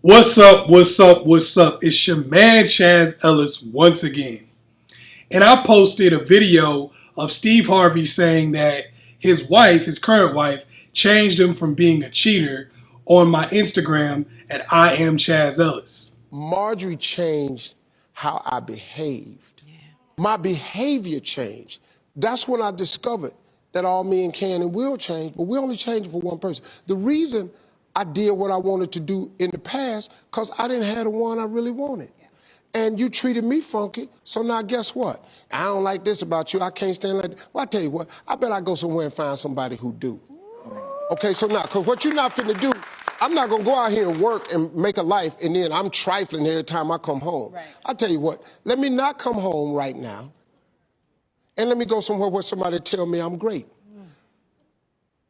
What's up? What's up? What's up? It's your man ChazzEllis once again. And I posted a video of Steve Harvey saying that his wife, his current wife, changed him from being a cheater on my Instagram at AskChazzEllis. Marjorie changed how I behaved. My behavior changed. That's when I discovered that all men can and will change, but we only change for one person. The reason I did what I wanted to do in the past, because I didn't have the one I really wanted. And you treated me funky, so now guess what? I don't like this about you, I can't stand like that. Well, I tell you what, I bet I go somewhere and find somebody who do. Okay, so now, because what you're not finna do, I'm not gonna go out here and work and make a life and then I'm trifling every time I come home. Right. I tell you what, let me not come home right now and let me go somewhere where somebody tell me I'm great.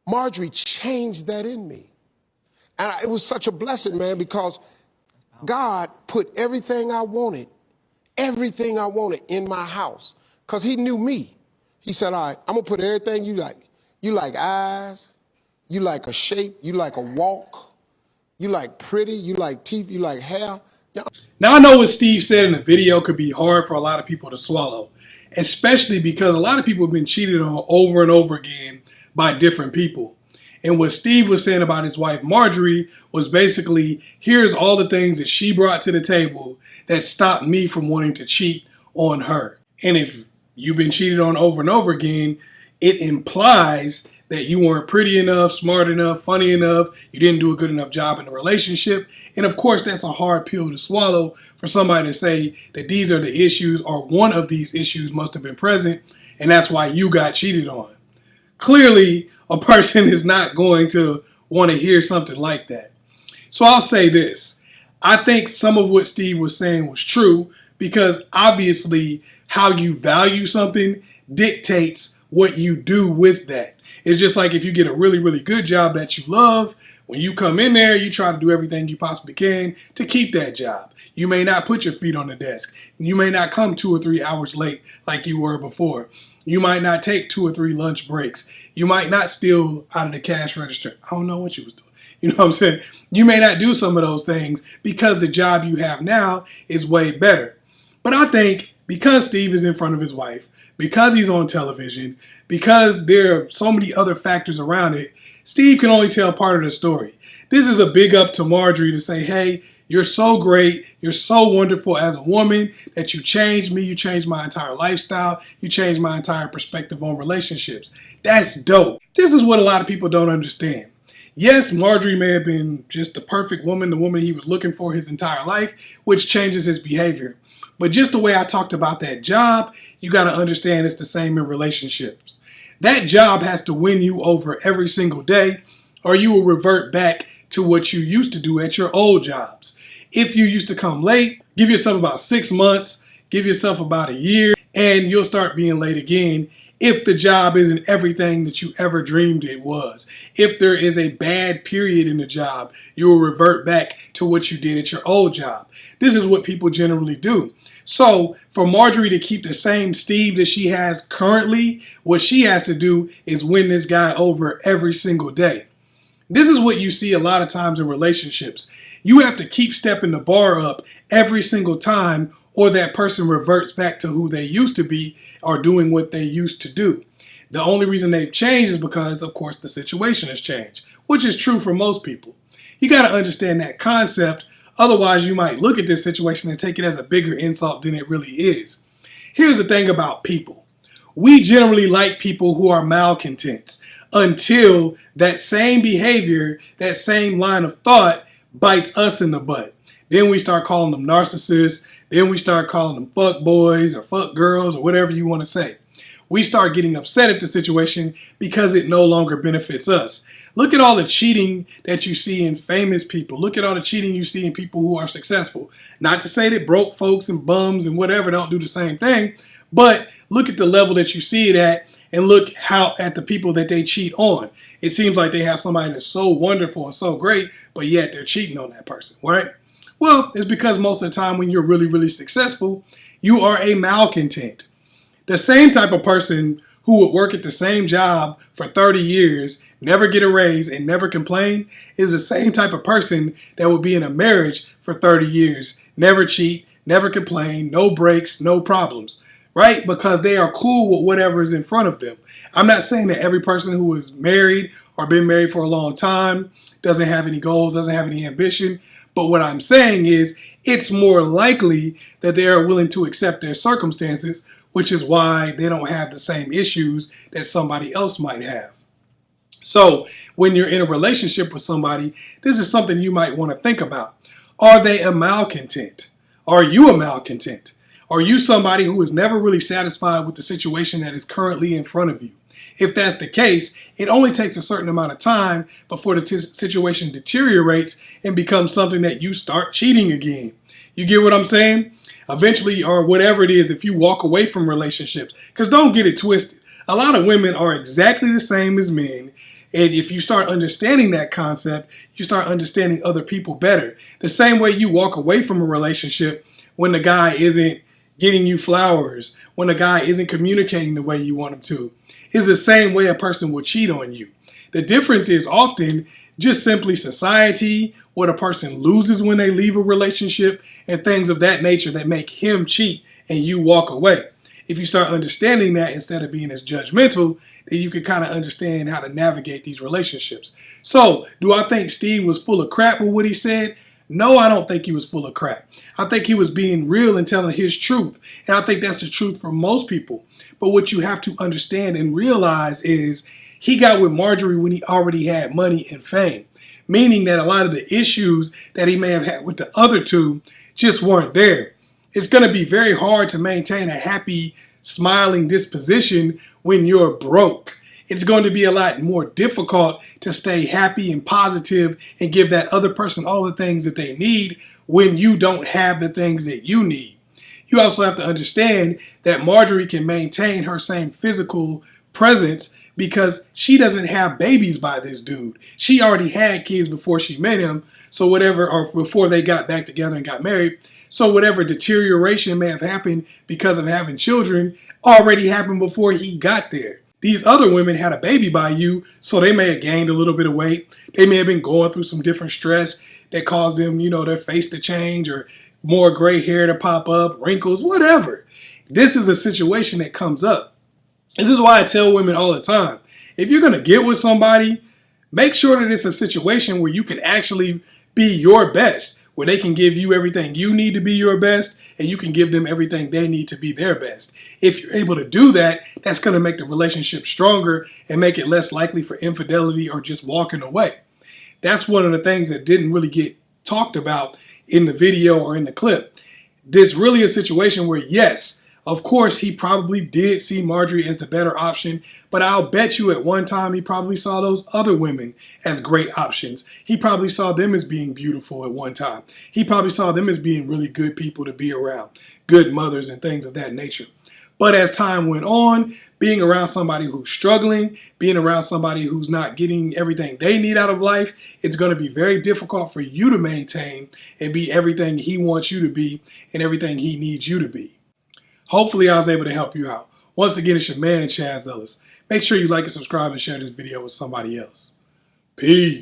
Marjorie changed that in me. And it was such a blessing, man, because God put everything I wanted in my house, because he knew me. He said, all right, I'm gonna put everything you like. You like eyes, you like a shape, you like a walk, you like pretty, you like teeth, you like hair. Now I know what Steve said in the video could be hard for a lot of people to swallow, especially because a lot of people have been cheated on over and over again by different people. And what Steve was saying about his wife, Marjorie, was basically, here's all the things that she brought to the table that stopped me from wanting to cheat on her. And if you've been cheated on over and over again, it implies that you weren't pretty enough, smart enough, funny enough, you didn't do a good enough job in the relationship. And of course, that's a hard pill to swallow for somebody to say that these are the issues or one of these issues must have been present, and that's why you got cheated on. Clearly, a person is not going to want to hear something like that. So I'll say this. I think some of what Steve was saying was true, because obviously how you value something dictates what you do with that. It's just like if you get a really, really good job that you love, when you come in there, you try to do everything you possibly can to keep that job. You may not put your feet on the desk. You may not come 2 or 3 hours late like you were before. You might not take 2 or 3 lunch breaks. You might not steal out of the cash register. I don't know what you was doing. You know what I'm saying? You may not do some of those things because the job you have now is way better. But I think because Steve is in front of his wife, because he's on television, because there are so many other factors around it, Steve can only tell part of the story. This is a big up to Marjorie to say, hey, you're so great, you're so wonderful as a woman that you changed me, you changed my entire lifestyle, you changed my entire perspective on relationships. That's dope. This is what a lot of people don't understand. Yes, Marjorie may have been just the perfect woman, the woman he was looking for his entire life, which changes his behavior. But just the way I talked about that job, you got to understand it's the same in relationships. That job has to win you over every single day, or you will revert back to what you used to do at your old jobs. If you used to come late, give yourself about 6 months, give yourself about a year, and you'll start being late again if the job isn't everything that you ever dreamed it was. If there is a bad period in the job, you will revert back to what you did at your old job. This is what people generally do. So for Marjorie to keep the same Steve that she has currently, what she has to do is win this guy over every single day. This is what you see a lot of times in relationships. You have to keep stepping the bar up every single time, or that person reverts back to who they used to be or doing what they used to do. The only reason they've changed is because, of course, the situation has changed, which is true for most people. You got to understand that concept. Otherwise, you might look at this situation and take it as a bigger insult than it really is. Here's the thing about people. We generally like people who are malcontents until that same behavior, that same line of thought bites us in the butt. Then we start calling them narcissists. Then we start calling them fuck boys or fuck girls or whatever you want to say. We start getting upset at the situation because it no longer benefits us. Look at all the cheating that you see in famous people. Look at all the cheating you see in people who are successful. Not to say that broke folks and bums and whatever don't do the same thing, but look at the level that you see it at and look at the people that they cheat on. It seems like they have somebody that's so wonderful and so great, but yet they're cheating on that person, right? Well, it's because most of the time when you're really, really successful, you are a malcontent. The same type of person who would work at the same job for 30 years never get a raise, and never complain is the same type of person that would be in a marriage for 30 years, never cheat, never complain, no breaks, no problems, right? Because they are cool with whatever is in front of them. I'm not saying that every person who is married or been married for a long time doesn't have any goals, doesn't have any ambition. But what I'm saying is it's more likely that they are willing to accept their circumstances, which is why they don't have the same issues that somebody else might have. So when you're in a relationship with somebody, this is something you might want to think about. Are they a malcontent? Are you a malcontent? Are you somebody who is never really satisfied with the situation that is currently in front of you? If that's the case, it only takes a certain amount of time before the situation deteriorates and becomes something that you start cheating again. You get what I'm saying? Eventually, or whatever it is, if you walk away from relationships, because don't get it twisted. A lot of women are exactly the same as men. And if you start understanding that concept, you start understanding other people better. The same way you walk away from a relationship when the guy isn't getting you flowers, when the guy isn't communicating the way you want him to, is the same way a person will cheat on you. The difference is often just simply society, what a person loses when they leave a relationship, and things of that nature that make him cheat and you walk away. If you start understanding that instead of being as judgmental, then you can kind of understand how to navigate these relationships. So, do I think Steve was full of crap with what he said? No, I don't think he was full of crap. I think he was being real and telling his truth. And I think that's the truth for most people. But what you have to understand and realize is he got with Marjorie when he already had money and fame. Meaning that a lot of the issues that he may have had with the other two just weren't there. It's going to be very hard to maintain a happy, smiling disposition when you're broke. It's going to be a lot more difficult to stay happy and positive and give that other person all the things that they need when you don't have the things that you need. You also have to understand that Marjorie can maintain her same physical presence because she doesn't have babies by this dude. She already had kids before she met him, so whatever, or before they got back together and got married. So whatever deterioration may have happened because of having children already happened before he got there. These other women had a baby by you, so they may have gained a little bit of weight. They may have been going through some different stress that caused them, their face to change or more gray hair to pop up, wrinkles, whatever. This is a situation that comes up. This is why I tell women all the time, if you're going to get with somebody, make sure that it's a situation where you can actually be your best, where they can give you everything you need to be your best, and you can give them everything they need to be their best. If you're able to do that, that's going to make the relationship stronger and make it less likely for infidelity or just walking away. That's one of the things that didn't really get talked about in the video or in the clip. There's really a situation where, yes, of course, he probably did see Marjorie as the better option, but I'll bet you at one time he probably saw those other women as great options. He probably saw them as being beautiful at one time. He probably saw them as being really good people to be around, good mothers and things of that nature. But as time went on, being around somebody who's struggling, being around somebody who's not getting everything they need out of life, it's going to be very difficult for you to maintain and be everything he wants you to be and everything he needs you to be. Hopefully I was able to help you out. Once again, it's your man, ChazzEllis. Make sure you like and subscribe and share this video with somebody else. Peace.